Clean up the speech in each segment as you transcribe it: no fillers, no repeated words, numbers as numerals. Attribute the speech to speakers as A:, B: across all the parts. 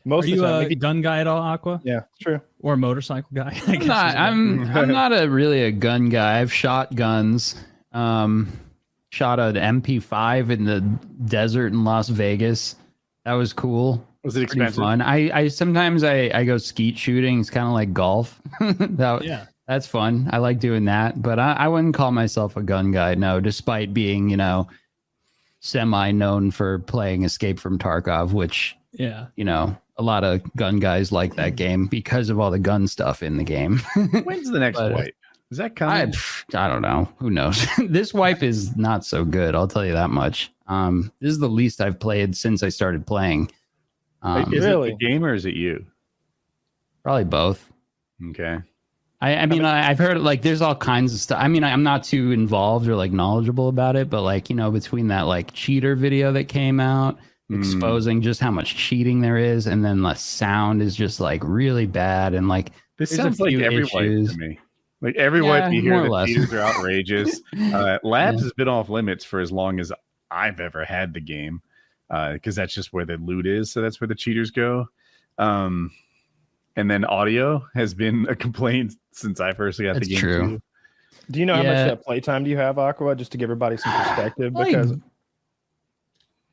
A: Most
B: Are
A: of
B: you
A: the time,
B: a gun guy at all, Aqua?
A: yeah, it's true.
B: Or a motorcycle guy? I guess
C: I'm not really a gun guy. I've shot guns. Shot an MP5 in the desert in Las Vegas. That was cool.
D: Was it
C: Pretty
D: expensive?
C: fun. I sometimes I go skeet shooting. It's kind of like golf.
B: Yeah.
C: That's fun. I like doing that, but I wouldn't call myself a gun guy. No, despite being, semi known for playing Escape from Tarkov, which,
B: Yeah.
C: a lot of gun guys like that game because of all the gun stuff in the game.
D: When's the next
C: But,
D: wipe? Is that coming?
C: I don't know. Who knows? This wipe is not so good. I'll tell you that much. This is the least I've played since I started playing.
D: Is
A: Really?
D: it the game or is it you?
C: Probably both.
D: Okay.
C: I mean, I've heard like there's all kinds of stuff. I mean, I'm not too involved or like knowledgeable about it, but like, between that like cheater video that came out exposing just how much cheating there is, and then the sound is just like really bad, and like
D: This
C: there's a
D: sounds like
C: few
D: every wipe
C: issues.
D: to me. Like every wipe you
C: more
D: hear,
C: or
D: the
C: less.
D: cheaters are outrageous. Labs has been off limits for as long as I've ever had the game, because that's just where the loot is. So that's where the cheaters go. And then audio has been a complaint since I first got
C: That's
D: the game.
C: true.
D: Too.
A: Do you know how
C: Yeah.
A: much playtime do you have, Aqua? Just to give everybody some perspective,
B: Like,
A: because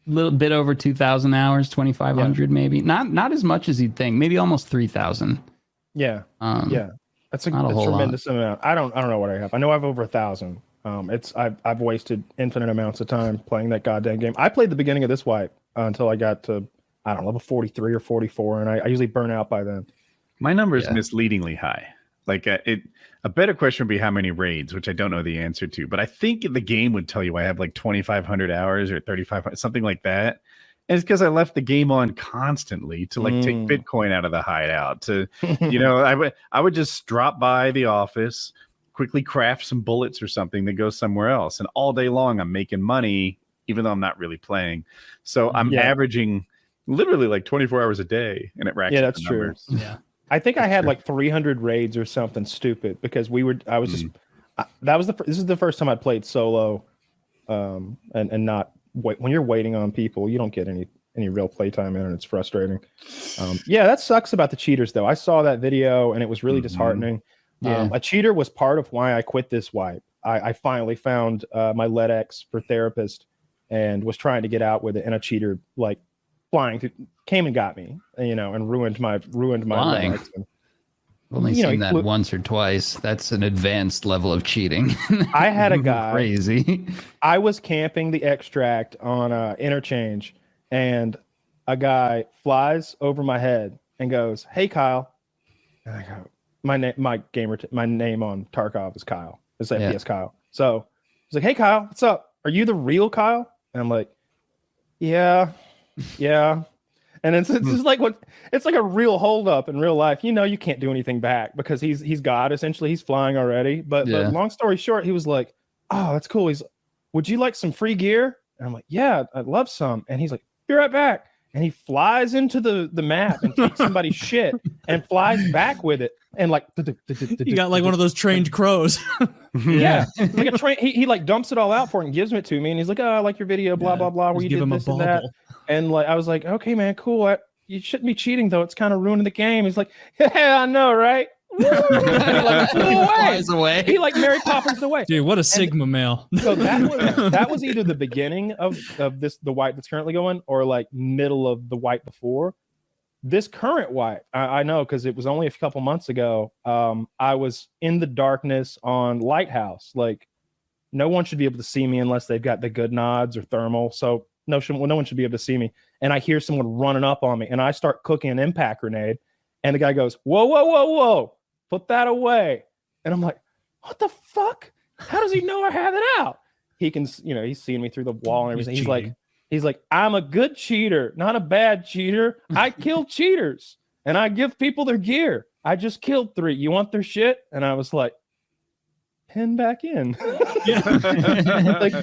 C: Little bit over 2,000 hours, 2,500 maybe. Not as much as you'd think. Maybe almost 3,000.
A: yeah, that's a,
C: not a
A: a
C: whole
A: tremendous amount. I don't know what I have. I know I have over 1,000. I've wasted infinite amounts of time playing that goddamn game. I played the beginning of this wipe until I got to level 43 or 44, and I usually burn out by then.
D: My number is
C: Yeah.
D: misleadingly high. Like a better question would be how many raids, which I don't know the answer to, but I think the game would tell you I have like 2,500 hours or 3,500, something like that. And it's because I left the game on constantly to like take Bitcoin out of the hideout. To I would just drop by the office, quickly craft some bullets or something that goes somewhere else, and all day long I'm making money, even though I'm not really playing. So I'm averaging literally like 24 hours a day, and it racks.
A: Yeah,
D: up
A: that's
D: the
A: true.
D: numbers.
B: Yeah.
A: I think I had like 300 raids or something stupid because I was just this is the first time I played solo, and not when you're waiting on people, you don't get any real playtime in, and it's frustrating. Yeah, that sucks about the cheaters though. I saw that video and it was really disheartening.
C: Yeah.
A: A cheater was part of why I quit this wipe. I finally found my LedX for therapist and was trying to get out with it, and a cheater like flying came and got me, and ruined my
C: Flying?
A: legs. And,
C: I've only
A: he
C: seen that
A: flew-
C: once or twice. That's an advanced level of cheating.
A: I had a guy.
C: Crazy.
A: I was camping the extract on interchange, and a guy flies over my head and goes, "Hey, Kyle." And I go, my name on Tarkov is Kyle. It's FPS Kyle. So he's like, "Hey, Kyle, what's up? Are you the real Kyle?" And I'm like, "Yeah." And it's just like it's like a real holdup in real life. You can't do anything back because he's God essentially. He's flying already. But long story short, he was like, "Oh, that's cool." He's, "Would you like some free gear?" And I'm like, "Yeah, I'd love some." And he's like, "Be right back." And he flies into the map and takes somebody's shit and flies back with it. And like
B: You got like one of those trained crows.
A: yeah, like a train. He like dumps it all out for it and gives it to me. And he's like, "Oh, I like your video, blah blah blah, where you
B: Give
A: did
B: him
A: this
B: a
A: and that."
B: bauble.
A: And like I was like, "Okay, man, cool. You shouldn't be cheating though. It's kind of ruining the game." He's like, "Yeah, I know, right?" And he like flew away.
C: Flies away.
A: He like Mary Poppins away.
B: Dude, what a Sigma male.
A: So that was either the beginning of the wipe that's currently going, or like middle of the wipe before. This current wipe, I know because it was only a couple months ago. I was in the darkness on Lighthouse. Like, no one should be able to see me unless they've got the good nods or thermal. So no one should be able to see me. And I hear someone running up on me, and I start cooking an impact grenade. And the guy goes, "Whoa, whoa, whoa, whoa! Put that away!" And I'm like, "What the fuck? How does he know I have it out?" He can, he's seeing me through the wall and everything. He's like, "I'm a good cheater, not a bad cheater. I kill cheaters and I give people their gear. I just killed 3. You want their shit?" And I was like, "Pin back in." Like,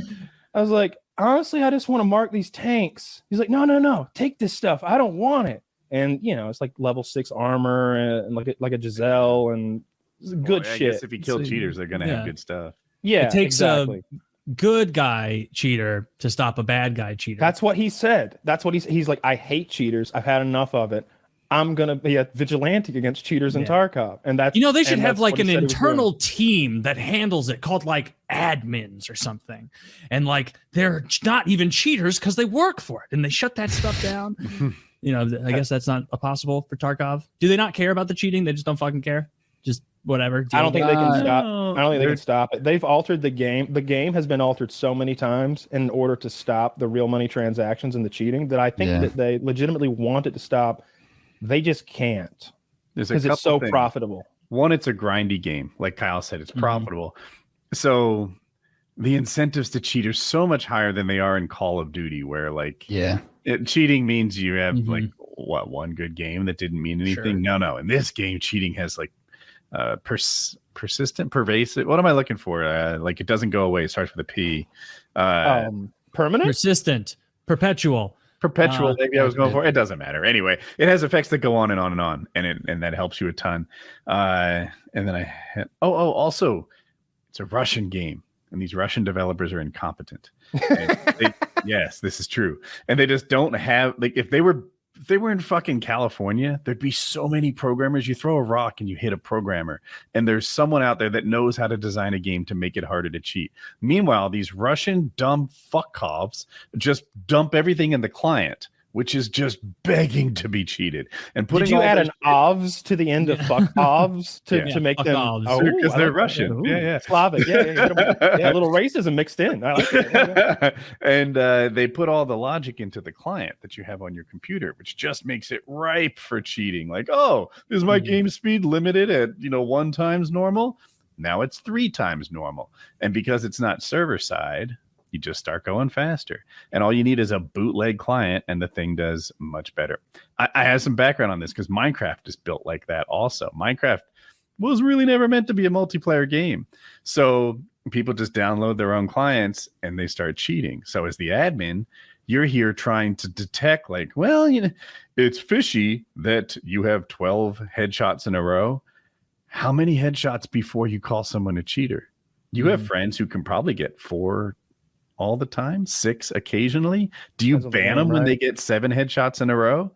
A: I was like, "Honestly, I just want to mark these tanks." He's like, No, take this stuff. I don't want it. And it's like level 6 armor and like a Giselle and good
D: I
A: shit.
D: guess if you kill cheaters, they're gonna have good stuff.
A: Yeah,
B: It takes
A: exactly.
B: a good guy cheater to stop a bad guy cheater.
A: That's what he said. That's what he's like, "I hate cheaters. I've had enough of it. I'm gonna be a vigilante against cheaters in Tarkov, and that's
B: they should have like an
A: he
B: internal team that handles it called like admins or something, and like they're not even cheaters because they work for it and they shut that stuff down. I guess that's not possible for Tarkov. Do they not care about the cheating? They just don't fucking care. Just whatever.
A: I don't think they can stop. I don't think they can stop it. They've altered the game. The game has been altered so many times in order to stop the real money transactions and the cheating that I think that they legitimately want it to stop. They just can't because it's so profitable.
D: One, it's a grindy game. Like Kyle said, it's profitable. So the incentives to cheat are so much higher than they are in Call of Duty, where like cheating means you have like one good game that didn't mean anything. Sure. No. In this game, cheating has like persistent, pervasive. What am I looking for? Like it doesn't go away. It starts with a P.
A: Permanent,
B: persistent, perpetual.
D: Maybe I was going for. It doesn't matter. Anyway, it has effects that go on and on and on, and that helps you a ton. And then I had also, it's a Russian game, and these Russian developers are incompetent. Yes, this is true, and they just don't have like if they were in fucking California, there'd be so many programmers. You throw a rock and you hit a programmer, and there's someone out there that knows how to design a game to make it harder to cheat. Meanwhile, these Russian dumb fuckkovs just dump everything in the client, which is just begging to be cheated. And putting
A: did you add an ovs to the end of fuckovs to make them?
D: Because they're Russian. Yeah.
A: Slavic. Yeah. A little racism mixed in. I like it.
D: And they put all the logic into the client that you have on your computer, which just makes it ripe for cheating. Like, is my game speed limited at 1 times normal? Now it's 3 times normal. And because it's not server side, you just start going faster, and all you need is a bootleg client, and the thing does much better. I have some background on this because Minecraft is built like that. Also, Minecraft was really never meant to be a multiplayer game, so people just download their own clients and they start cheating. So as the admin, you're here trying to detect, like, it's fishy that you have 12 headshots in a row. How many headshots before you call someone a cheater? You have friends who can probably get 4 all the time, 6 occasionally. Do you ban them when they get 7 headshots in a row?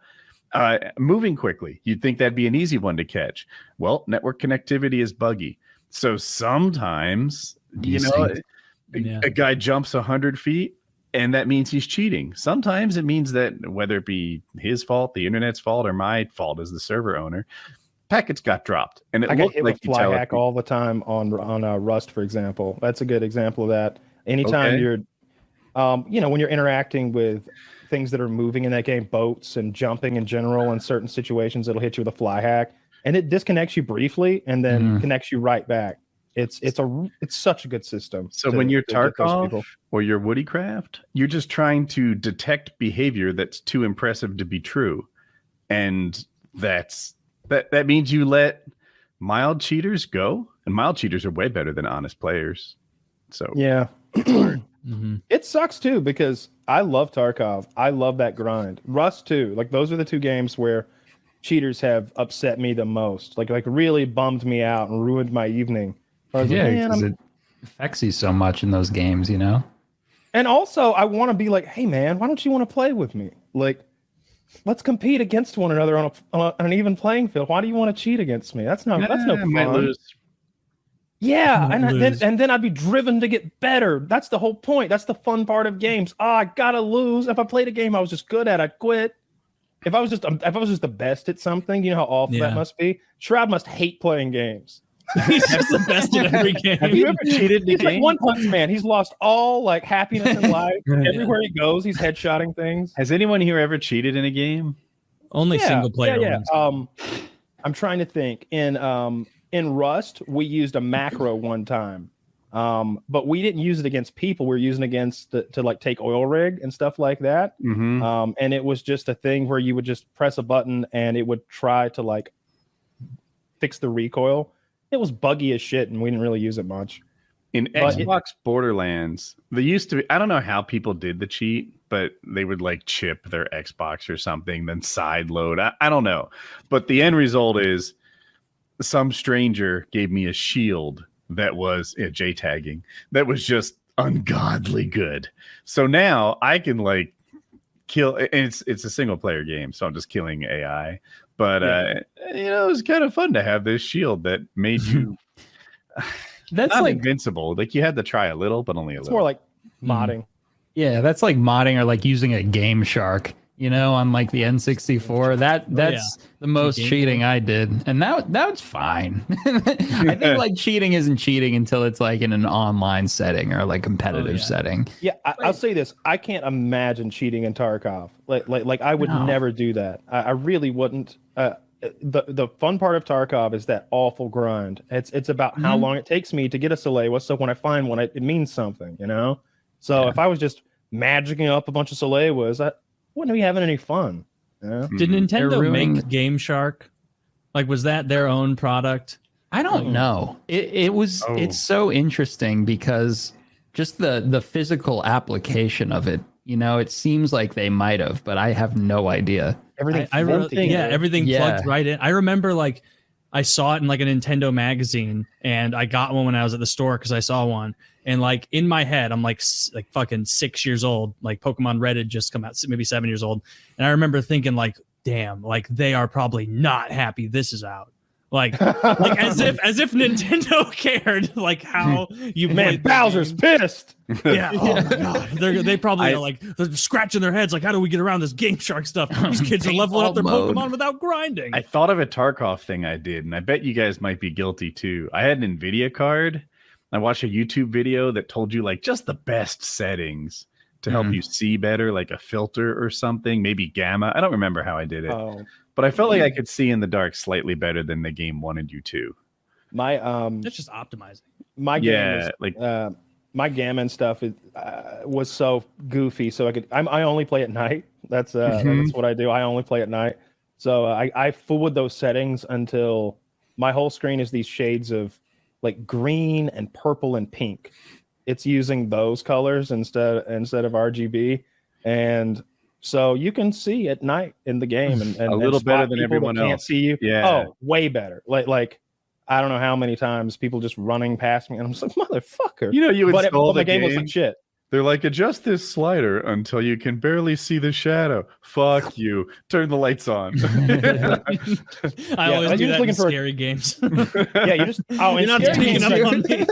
D: Moving quickly, you'd think that'd be an easy one to catch. Well, network connectivity is buggy. So sometimes, a guy jumps 100 feet and that means he's cheating. Sometimes it means that whether it be his fault, the internet's fault, or my fault as the server owner, packets got dropped. And it looked like
A: fly hack all the time on Rust, for example. That's a good example of that. Anytime you're, when you're interacting with things that are moving in that game, boats and jumping in general, in certain situations, it'll hit you with a fly hack, and it disconnects you briefly and then connects you right back. It's such a good system.
D: So when you're Tarkov or you're Woodycraft, you're just trying to detect behavior that's too impressive to be true, and that means you let mild cheaters go, and mild cheaters are way better than honest players. So
A: yeah. It sucks too, because I love Tarkov. I love that grind. Rust too. Like those are the 2 games where cheaters have upset me the most. Like really bummed me out and ruined my evening.
C: Because it affects you so much in those games,
A: And also, I want to be like, hey man, why don't you want to play with me? Like, let's compete against one another on an even playing field. Why do you want to cheat against me? That's no fun. Yeah, and then I'd be driven to get better. That's the whole point. That's the fun part of games. I gotta lose. If I played a game I was just good at, I'd quit. If I was just the best at something, you know how awful that must be. Shroud must hate playing games.
B: He's just the best at every game.
A: Have you ever cheated in a game? Like One Punch Man. He's lost all like happiness in life. Everywhere he goes, he's headshotting things.
D: Has anyone here ever cheated in a game?
B: Only single player.
A: Yeah. I'm trying to think. In Rust, we used a macro one time, but we didn't use it against people. We were using it against to like take oil rig and stuff like that. And it was just a thing where you would just press a button and it would try to like fix the recoil. It was buggy as shit, and we didn't really use it much.
D: In Xbox Borderlands, they used to be, I don't know how people did the cheat, but they would like chip their Xbox or something, then side load. I don't know. But the end result is some stranger gave me a shield that was J-tagging, that was just ungodly good. So now I can like kill. And it's a single player game, so I'm just killing AI. But it was kind of fun to have this shield that made you
C: That's
D: not
C: like
D: invincible. Like you had to try a little, but only a
A: It's
D: little.
A: more like modding.
C: yeah, that's like modding or like using a Game Shark, on like the N64. That's the most cheating I did, and that was fine. I think like cheating isn't cheating until it's like in an online setting or like competitive setting.
A: Yeah, I'll say this: I can't imagine cheating in Tarkov. Like I would never do that. I really wouldn't. The fun part of Tarkov is that awful grind. It's about how long it takes me to get a Salewa. So when I find one, it means something, So if I was just magicking up a bunch of Salewas, I wouldn't be having any fun.
B: Did Nintendo make Game Shark? Like, was that their own product?
C: I don't know. It was. It's so interesting because just the physical application of it. It seems like they might have, but I have no idea.
A: Everything,
B: everything plugged right in. I remember like I saw it in like a Nintendo magazine, and I got one when I was at the store because I saw one. And like in my head, I'm like fucking 6 years old. Like Pokemon Red had just come out, maybe 7 years old. And I remember thinking like, damn, like they are probably not happy this is out. Like as if Nintendo cared like how you
A: man. Bowser's pissed.
B: Yeah. Oh my god. They probably are like they're scratching their heads like, how do we get around this Game Shark stuff? These kids are leveling up their Pokemon without grinding.
D: I thought of a Tarkov thing I did, and I bet you guys might be guilty too. I had an Nvidia card. I watched a YouTube video that told you like just the best settings to help you see better, like a filter or something, maybe gamma. I don't remember how I did it. But I felt like I could see in the dark slightly better than the game wanted you to.
B: That's just optimizing.
A: My game my gamma and stuff was so goofy, so I only play at night. That's what I do. I only play at night. So I fool with those settings until my whole screen is these shades of like green and purple and pink. It's using those colors instead of RGB, and so you can see at night in the game and
D: a little better than everyone else.
A: Can't see you.
D: Yeah.
A: Oh, way better. Like I don't know how many times people just running past me, and I'm just like, motherfucker.
D: You install
A: the game looks like shit.
D: They're like, adjust this slider until you can barely see the shadow. Fuck you. Turn the lights on.
B: I always do that in scary games.
A: Yeah, you're not
B: taking up on me.